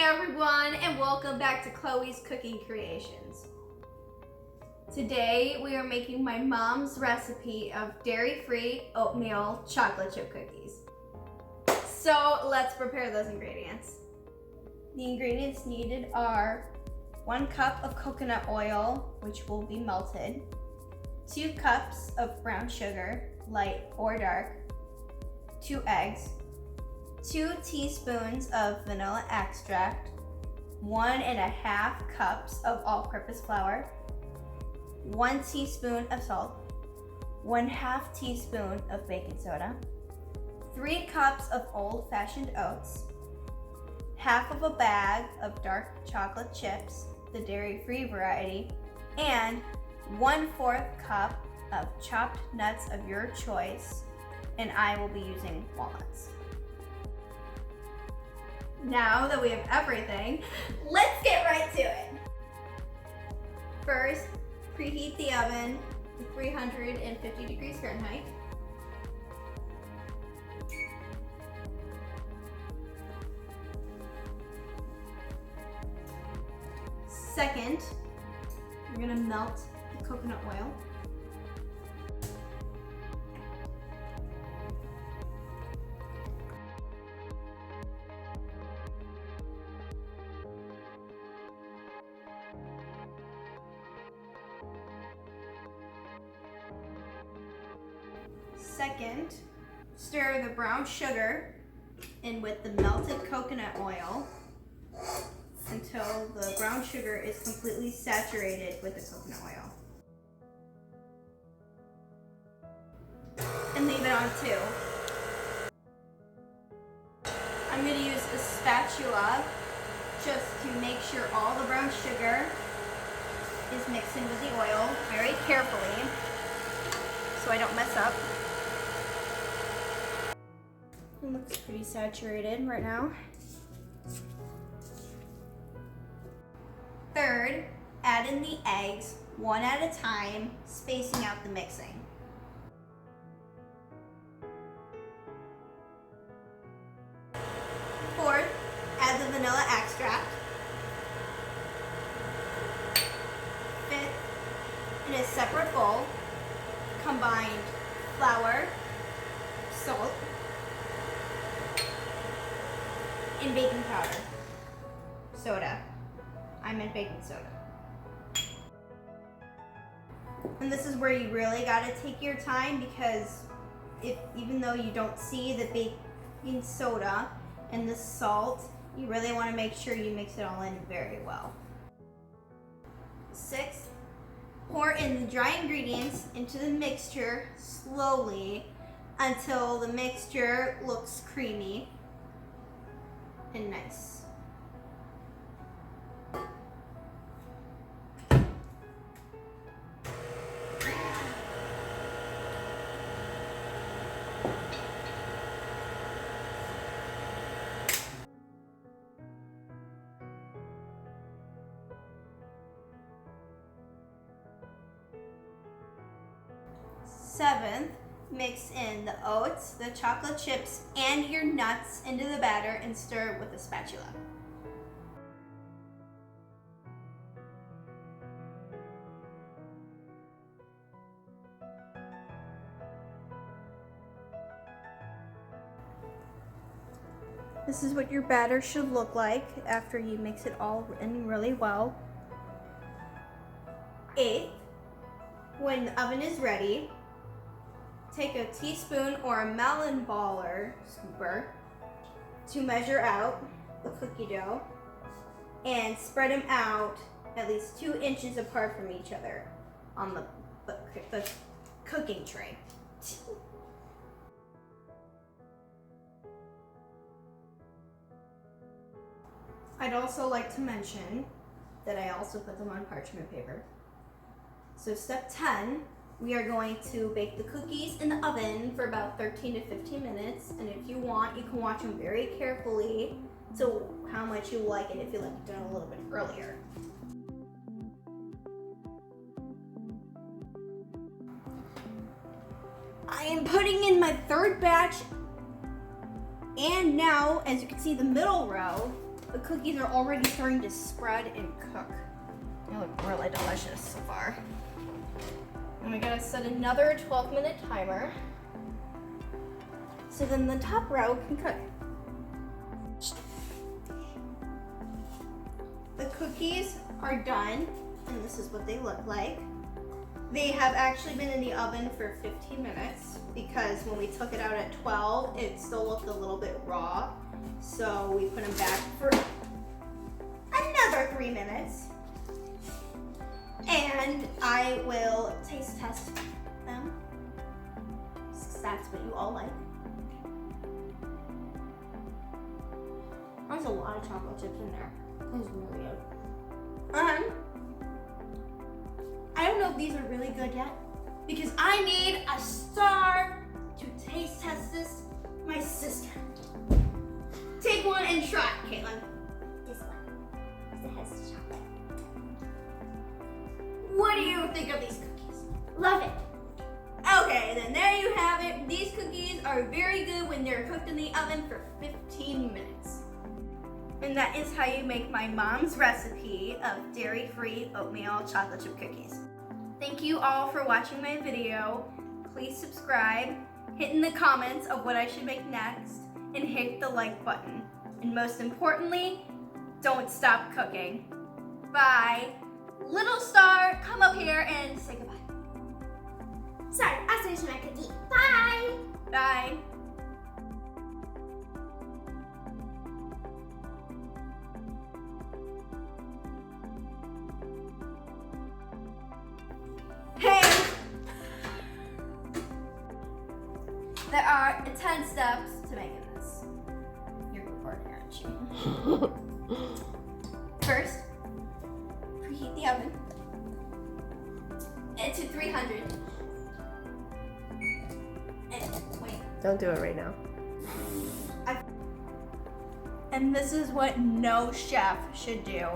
everyone, and welcome back to Chloe's Cooking Creations. Today we are making my mom's recipe of dairy-free oatmeal chocolate chip cookies. So let's prepare those ingredients. The ingredients needed are 1 cup of coconut oil, which will be melted, 2 cups of brown sugar, light or dark, 2 eggs, 2 teaspoons of vanilla extract, 1½ cups of all-purpose flour, 1 teaspoon of salt, 1/2 teaspoon of baking soda, 3 cups of old-fashioned oats, half of a bag of dark chocolate chips, the dairy-free variety, and 1/4 cup of chopped nuts of your choice, and I will be using walnuts. Now that we have everything, let's get right to it. First, preheat the oven to 350 degrees Fahrenheit. Second, we're gonna melt the coconut oil. Second, stir the brown sugar in with the melted coconut oil until the brown sugar is completely saturated with the coconut oil. And leave it on too. I'm going to use a spatula just to make sure all the brown sugar is mixed in with the oil very carefully so I don't mess up. It looks pretty saturated right now. Third, add in the eggs one at a time, spacing out the mixing. Fourth, add the vanilla extract. Fifth, in a separate bowl, combine flour, salt, and baking powder. Soda. I meant baking soda. And this is where you really gotta take your time, because even though you don't see the baking soda and the salt, you really wanna make sure you mix it all in very well. Sixth, pour in the dry ingredients into the mixture slowly until the mixture looks creamy and nice. Seventh, mix in the oats, the chocolate chips, and your nuts into the batter and stir with a spatula. This is what your batter should look like after you mix it all in really well. Eighth, when the oven is ready, take a teaspoon or a melon baller scooper to measure out the cookie dough and spread them out at least 2 inches apart from each other on the cooking tray. I'd also like to mention that I also put them on parchment paper. So step 10, we are going to bake the cookies in the oven for about 13 to 15 minutes. And if you want, you can watch them very carefully to how much you like it if you like it done a little bit earlier. I am putting in my third batch, and now, as you can see, the middle row, the cookies are already starting to spread and cook. They look really delicious so far. And we gotta set another 12-minute timer. So then the top row can cook. The cookies are done, and this is what they look like. They have actually been in the oven for 15 minutes because when we took it out at 12, it still looked a little bit raw. So we put them back for another 3 minutes. And I will taste test them, since that's what you all like. There's a lot of chocolate chips in there. It's really good. I don't know if these are really good yet because I need a star to taste test this. My sister. Take one and try it, Caitlin. This one. It has chocolate. What do you think of these cookies? Love it. Okay, then there you have it. These cookies are very good when they're cooked in the oven for 15 minutes. And that is how you make my mom's recipe of dairy-free oatmeal chocolate chip cookies. Thank you all for watching my video. Please subscribe, hit in the comments of what I should make next, and hit the like button. And most importantly, don't stop cooking. Bye. Little star, come up here and say goodbye. Sorry, I'll finish my cookie. Bye! Bye. Hey! There are 10 steps to making this. You're recording, aren't you? First, preheat the oven to 300. And wait. Don't do it right now. And this is what no chef should do.